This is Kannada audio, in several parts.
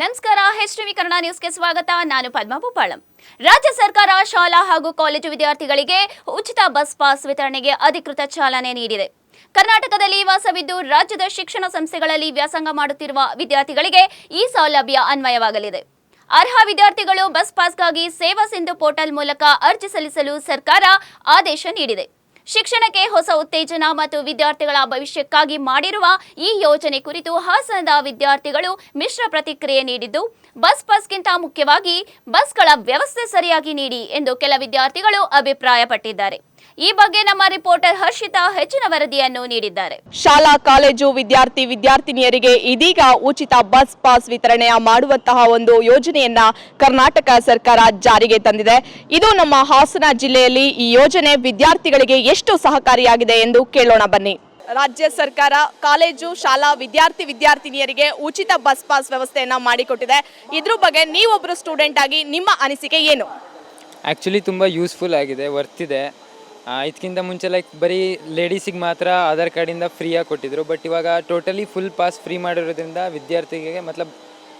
ನಮಸ್ಕಾರ, ಎಚ್ಟಿವಿ ಕನ್ನಡ ನ್ಯೂಸ್ಗೆ ಸ್ವಾಗತ. ನಾನು ಪದ್ಮ ಭೂಪಾಳಂ. ರಾಜ್ಯ ಸರ್ಕಾರ ಶಾಲಾ ಹಾಗೂ ಕಾಲೇಜು ವಿದ್ಯಾರ್ಥಿಗಳಿಗೆ ಉಚಿತ ಬಸ್ ಪಾಸ್ ವಿತರಣೆಗೆ ಅಧಿಕೃತ ಚಾಲನೆ ನೀಡಿದೆ. ಕರ್ನಾಟಕದಲ್ಲಿ ವಾಸವಿದ್ದು ರಾಜ್ಯದ ಶಿಕ್ಷಣ ಸಂಸ್ಥೆಗಳಲ್ಲಿ ವ್ಯಾಸಂಗ ಮಾಡುತ್ತಿರುವ ವಿದ್ಯಾರ್ಥಿಗಳಿಗೆ ಈ ಸೌಲಭ್ಯ ಅನ್ವಯವಾಗಲಿದೆ. ಅರ್ಹ ವಿದ್ಯಾರ್ಥಿಗಳು ಬಸ್ ಪಾಸ್ಗಾಗಿ ಸೇವಾ ಸಿಂಧು ಪೋರ್ಟಲ್ ಮೂಲಕ ಅರ್ಜಿ ಸಲ್ಲಿಸಲು ಸರ್ಕಾರ ಆದೇಶ ನೀಡಿದೆ. ಶಿಕ್ಷಣಕ್ಕೆ ಹೊಸ ಉತ್ತೇಜನ ಮತ್ತು ವಿದ್ಯಾರ್ಥಿಗಳ ಭವಿಷ್ಯಕ್ಕಾಗಿ ಮಾಡಿರುವ ಈ ಯೋಜನೆ ಕುರಿತು ಹಾಸನದ ವಿದ್ಯಾರ್ಥಿಗಳು ಮಿಶ್ರ ಪ್ರತಿಕ್ರಿಯೆ ನೀಡಿದ್ದು, ಬಸ್ ಪಾಸ್ಗಿಂತ ಮುಖ್ಯವಾಗಿ ಬಸ್ಗಳ ವ್ಯವಸ್ಥೆ ಸರಿಯಾಗಿ ನೀಡಿ ಎಂದು ಕೆಲ ವಿದ್ಯಾರ್ಥಿಗಳು ಅಭಿಪ್ರಾಯಪಟ್ಟಿದ್ದಾರೆ. ಈ ಬಗ್ಗೆ ನಮ್ಮ ರಿಪೋರ್ಟರ್ ಹರ್ಷಿತಾ ಹೆಚ್ಚಿನ ವರದಿಯನ್ನು ನೀಡಿದ್ದಾರೆ. ಶಾಲಾ ಕಾಲೇಜು ವಿದ್ಯಾರ್ಥಿನಿಯರಿಗೆ ಇದೀಗ ಉಚಿತ ಬಸ್ ಪಾಸ್ ವಿತರಣೆ ಮಾಡುವಂತಹ ಒಂದು ಯೋಜನೆಯನ್ನ ಕರ್ನಾಟಕ ಸರ್ಕಾರ ಜಾರಿಗೆ ತಂದಿದೆ. ಇದು ನಮ್ಮ ಹಾಸನ ಜಿಲ್ಲೆಯಲ್ಲಿ ಈ ಯೋಜನೆ ವಿದ್ಯಾರ್ಥಿಗಳಿಗೆ ಎಷ್ಟು ಸಹಕಾರಿಯಾಗಿದೆ ಎಂದು ಕೇಳೋಣ ಬನ್ನಿ. ರಾಜ್ಯ ಸರ್ಕಾರ ಕಾಲೇಜು ಶಾಲಾ ವಿದ್ಯಾರ್ಥಿನಿಯರಿಗೆ ಉಚಿತ ಬಸ್ ಪಾಸ್ ವ್ಯವಸ್ಥೆಯನ್ನ ಮಾಡಿಕೊಟ್ಟಿದೆ. ಇದ್ರ ಬಗ್ಗೆ ನೀವೊಬ್ಬರು ಸ್ಟೂಡೆಂಟ್ ಆಗಿ ನಿಮ್ಮ ಅನಿಸಿಕೆ ಏನು? ಆ್ಯಕ್ಚುಲಿ ತುಂಬ ಯೂಸ್ಫುಲ್ ಆಗಿದೆ, ವರ್ತ್ ಇದೆ. ಇದಕ್ಕಿಂತ ಮುಂಚೆ ಬರೀ ಲೇಡೀಸಿಗೆ ಮಾತ್ರ ಆಧಾರ್ ಕಾರ್ಡಿಂದ ಫ್ರೀಯಾಗಿ ಕೊಟ್ಟಿದ್ರು. ಬಟ್ ಇವಾಗ ಟೋಟಲಿ ಫುಲ್ ಪಾಸ್ ಫ್ರೀ ಮಾಡಿರೋದ್ರಿಂದ ವಿದ್ಯಾರ್ಥಿಗಳಿಗೆ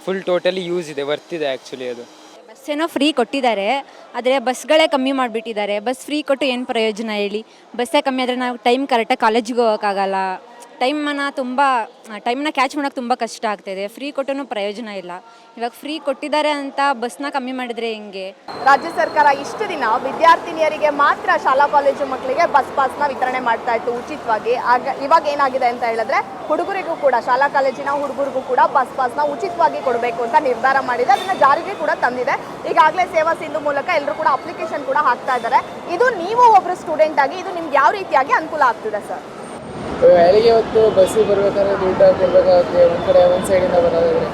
ಫುಲ್ ಟೋಟಲಿ ಯೂಸ್ ಇದೆ, ವರ್ತ್ ಇದೆ ಆ್ಯಕ್ಚುಲಿ. ಅದು ಬಸ್ ಏನೋ ಫ್ರೀ ಕೊಟ್ಟಿದ್ದಾರೆ, ಆದರೆ ಬಸ್ಗಳೇ ಕಮ್ಮಿ ಮಾಡಿಬಿಟ್ಟಿದ್ದಾರೆ. ಬಸ್ ಫ್ರೀ ಕೊಟ್ಟು ಏನು ಪ್ರಯೋಜನ ಹೇಳಿ? ಬಸ್ಸೇ ಕಮ್ಮಿ ಆದರೆ ನಾವು ಟೈಮ್ ಕರೆಕ್ಟಾಗಿ ಕಾಲೇಜಿಗೆ ಹೋಗೋಕ್ಕಾಗಲ್ಲ. ಟೈಮ್ನ ಕ್ಯಾಚ್ ಮಾಡೋಕ್ಕೆ ತುಂಬ ಕಷ್ಟ ಆಗ್ತಾಯಿದೆ. ಫ್ರೀ ಕೊಟ್ಟೂ ಪ್ರಯೋಜನ ಇಲ್ಲ. ಇವಾಗ ಫ್ರೀ ಕೊಟ್ಟಿದ್ದಾರೆ ಅಂತ ಬಸ್ನ ಕಮ್ಮಿ ಮಾಡಿದರೆ ಹೆಂಗೆ? ರಾಜ್ಯ ಸರ್ಕಾರ ಇಷ್ಟು ದಿನ ವಿದ್ಯಾರ್ಥಿನಿಯರಿಗೆ ಮಾತ್ರ ಶಾಲಾ ಕಾಲೇಜು ಮಕ್ಕಳಿಗೆ ಬಸ್ ಪಾಸ್ನ ವಿತರಣೆ ಮಾಡ್ತಾ ಇತ್ತು ಉಚಿತವಾಗಿ. ಇವಾಗ ಏನಾಗಿದೆ ಅಂತ ಹೇಳಿದ್ರೆ ಹುಡುಗರಿಗೂ ಕೂಡ, ಶಾಲಾ ಕಾಲೇಜಿನ ಹುಡುಗರಿಗೂ ಕೂಡ ಬಸ್ ಪಾಸ್ನ ಉಚಿತವಾಗಿ ಕೊಡಬೇಕು ಅಂತ ನಿರ್ಧಾರ ಮಾಡಿದೆ. ಅದನ್ನು ಜಾರಿಗೆ ಕೂಡ ತಂದಿದೆ. ಈಗಾಗಲೇ ಸೇವಾ ಸಿಂಧು ಮೂಲಕ ಎಲ್ಲರೂ ಕೂಡ ಅಪ್ಲಿಕೇಶನ್ ಕೂಡ ಹಾಕ್ತಾ ಇದ್ದಾರೆ. ಇದು ನೀವು ಒಬ್ಬರು ಸ್ಟೂಡೆಂಟ್ ಆಗಿ ಇದು ನಿಮ್ಗೆ ಯಾವ ರೀತಿಯಾಗಿ ಅನುಕೂಲ ಆಗ್ತಿದೆ ಸರ್? ಬೆಳಗ್ಗೆ ಹೊತ್ತು ಬಸ್ಸಿಗೆ ಬರಬೇಕಾದ್ರೆ ದುಡ್ಡು ಕೊಡಬೇಕಾಗುತ್ತೆ ಒಂದು ಕಡೆ, ಒಂದು ಸೈಡಿಂದ ಬರೋದಾದರೆ.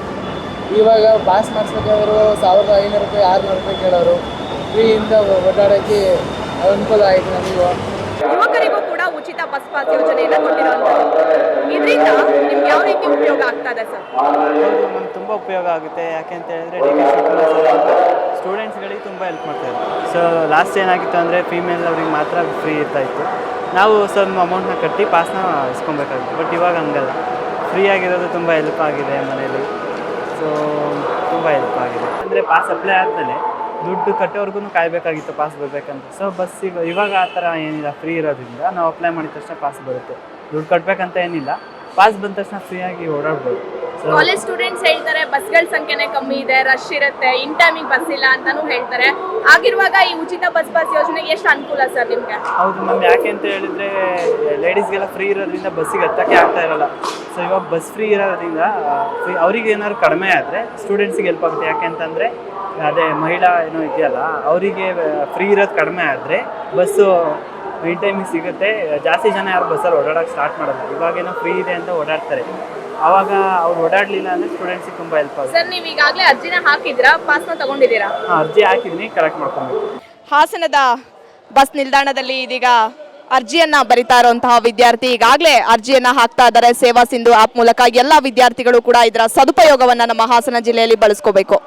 ಇವಾಗ ಪಾಸ್ ಮಾಡಿಸ್ಬೇಕಾದ್ರು 1500 ರೂಪಾಯಿ 600 ರೂಪಾಯಿ ಕೇಳೋರು. ಫ್ರೀಯಿಂದ ಓಡಾಡೋಕ್ಕೆ ಅನುಕೂಲ ಆಯಿತು ನಮಗೂ. ಯುವಕರಿಗೂ ಕೂಡ ಉಚಿತ ಬಸ್ ಪಾಸ್ ಯೋಜನೆಯನ್ನು ಕೊಟ್ಟಿರುವಂಥದ್ದು. ಇದರಿಂದ ನಿಮ್ಗೆ ಯಾವ ರೀತಿ ಉಪಯೋಗ ಆಗ್ತದೆ ಸರ್? ನಮ್ಗೆ ತುಂಬ ಉಪಯೋಗ ಆಗುತ್ತೆ. ಯಾಕೆ ಅಂತ ಹೇಳಿದ್ರೆ ಸ್ಟೂಡೆಂಟ್ಸ್ಗಳಿಗೆ ತುಂಬ ಹೆಲ್ಪ್ ಮಾಡ್ತಾರೆ. ಸೊ ಲಾಸ್ಟ್ ಏನಾಗಿತ್ತು ಅಂದರೆ ಫೀಮೇಲ್ ಅವ್ರಿಗೆ ಮಾತ್ರ ಫ್ರೀ ಇರ್ತಾಯಿತ್ತು. ನಾವು ಸ್ವಲ್ಪ ಅಮೌಂಟ್ನ ಕಟ್ಟಿ ಪಾಸ್ನ ಇಸ್ಕೊಬೇಕಾಗಿತ್ತು. ಬಟ್ ಇವಾಗ ಹಂಗಲ್ಲ, ಫ್ರೀ ಆಗಿರೋದು ತುಂಬ ಹೆಲ್ಪ್ ಆಗಿದೆ ಮನೇಲಿ. ಸೊ ತುಂಬ ಹೆಲ್ಪ್ ಆಗಿದೆ. ಅಂದರೆ ಪಾಸ್ ಅಪ್ಲೈ ಆದಮೇಲೆ ದುಡ್ಡು ಕಟ್ಟೋರ್ಗು ಕಾಯಬೇಕಾಗಿತ್ತು ಪಾಸ್ ಬರಬೇಕಂತ. ಸೊ ಬಸ್ಸಿಗೆ ಇವಾಗ ಆ ಥರ ಏನಿಲ್ಲ, ಫ್ರೀ ಇರೋದ್ರಿಂದ ನಾವು ಅಪ್ಲೈ ಮಾಡಿದ ತಕ್ಷಣ ಪಾಸ್ ಬರುತ್ತೆ. ದುಡ್ಡು ಕಟ್ಟಬೇಕಂತ ಏನಿಲ್ಲ, ಪಾಸ್ ಬಂದ ತಕ್ಷಣ ಫ್ರೀಯಾಗಿ ಓಡಾಡ್ಬೋದು. ಕಾಲೇಜ್ ಸ್ಟೂಡೆಂಟ್ಸ್ ಹೇಳ್ತಾರೆ ಬಸ್ಗಳ ಸಂಖ್ಯೆನೇ ಕಮ್ಮಿ ಇದೆ, ರಶ್ ಇರುತ್ತೆ, ಇನ್ ಟೈಮಿಗೆ ಬಸ್ ಇಲ್ಲ ಅಂತಾನೂ ಹೇಳ್ತಾರೆ. ಆಗಿರುವಾಗ ಈ ಉಚಿತ ಬಸ್ ಪಾಸ್ ಯೋಜನೆ ಎಷ್ಟು ಅನುಕೂಲ ಸರ್ ನಿಮಗೆ? ಹೌದು ಮ್ಯಾಮ್. ಯಾಕೆ ಅಂತ ಹೇಳಿದ್ರೆ ಲೇಡೀಸ್ಗೆಲ್ಲ ಫ್ರೀ ಇರೋದ್ರಿಂದ ಬಸ್ಸಿಗೆ ಹತ್ತಕ್ಕೆ ಆಗ್ತಾ ಇರಲ್ಲ. ಸೊ ಇವಾಗ ಬಸ್ ಫ್ರೀ ಇರೋದ್ರಿಂದ ಅವ್ರಿಗೆ ಏನಾದ್ರು ಕಡಿಮೆ ಆದರೆ ಸ್ಟೂಡೆಂಟ್ಸಿಗೆ ಹೆಲ್ಪ್ ಆಗುತ್ತೆ. ಯಾಕೆ ಅಂತಂದರೆ ಅದೇ ಮಹಿಳಾ ಏನೋ ಇದೆಯಲ್ಲ, ಅವರಿಗೆ ಫ್ರೀ ಇರೋದು ಕಡಿಮೆ ಆದರೆ ಬಸ್ಸು ಇನ್ ಟೈಮಿಗೆ ಸಿಗುತ್ತೆ. ಜಾಸ್ತಿ ಜನ ಯಾರು ಬಸ್ಸಲ್ಲಿ ಓಡಾಡೋಕ್ಕೆ ಸ್ಟಾರ್ಟ್ ಮಾಡೋಲ್ಲ. ಇವಾಗೇನೋ ಫ್ರೀ ಇದೆ ಅಂತ ಓಡಾಡ್ತಾರೆ. ಆವಾಗ ಅವ್ರು ಓಡಾಡಲಿಲ್ಲ ಅಂದರೆ ಸ್ಟೂಡೆಂಟ್ಸಿಗೆ ತುಂಬ ಹೆಲ್ಪ್ ಆಗುತ್ತೆ. ಸರ್, ನೀವು ಈಗಾಗಲೇ ಅರ್ಜಿನ ಹಾಕಿದ್ರಾ? ಪಾಸ್ನ ತಗೊಂಡಿದ್ದೀರಾ? ಅರ್ಜಿ ಹಾಕಿದ್ದೀನಿ, ಕರೆಕ್ಟ್ ಮಾಡ್ಕೊಂಡು. ಹಾಸನದ ಬಸ್ ನಿಲ್ದಾಣದಲ್ಲಿ ಇದೀಗ ಅರ್ಜಿಯನ್ನ ಬರಿತಾ ಇರುವಂತಹ ವಿದ್ಯಾರ್ಥಿ ಈಗಾಗಲೇ ಅರ್ಜಿಯನ್ನ ಹಾಕ್ತಾ ಇದ್ದಾರೆ ಸೇವಾ ಸಿಂಧು ಆಪ್ ಮೂಲಕ. ಎಲ್ಲ ವಿದ್ಯಾರ್ಥಿಗಳು ಕೂಡ ಇದರ ಸದುಪಯೋಗವನ್ನ ನಮ್ಮ ಹಾಸನ ಜಿಲ್ಲೆಯಲ್ಲಿ ಬಳಸ್ಕೋಬೇಕು.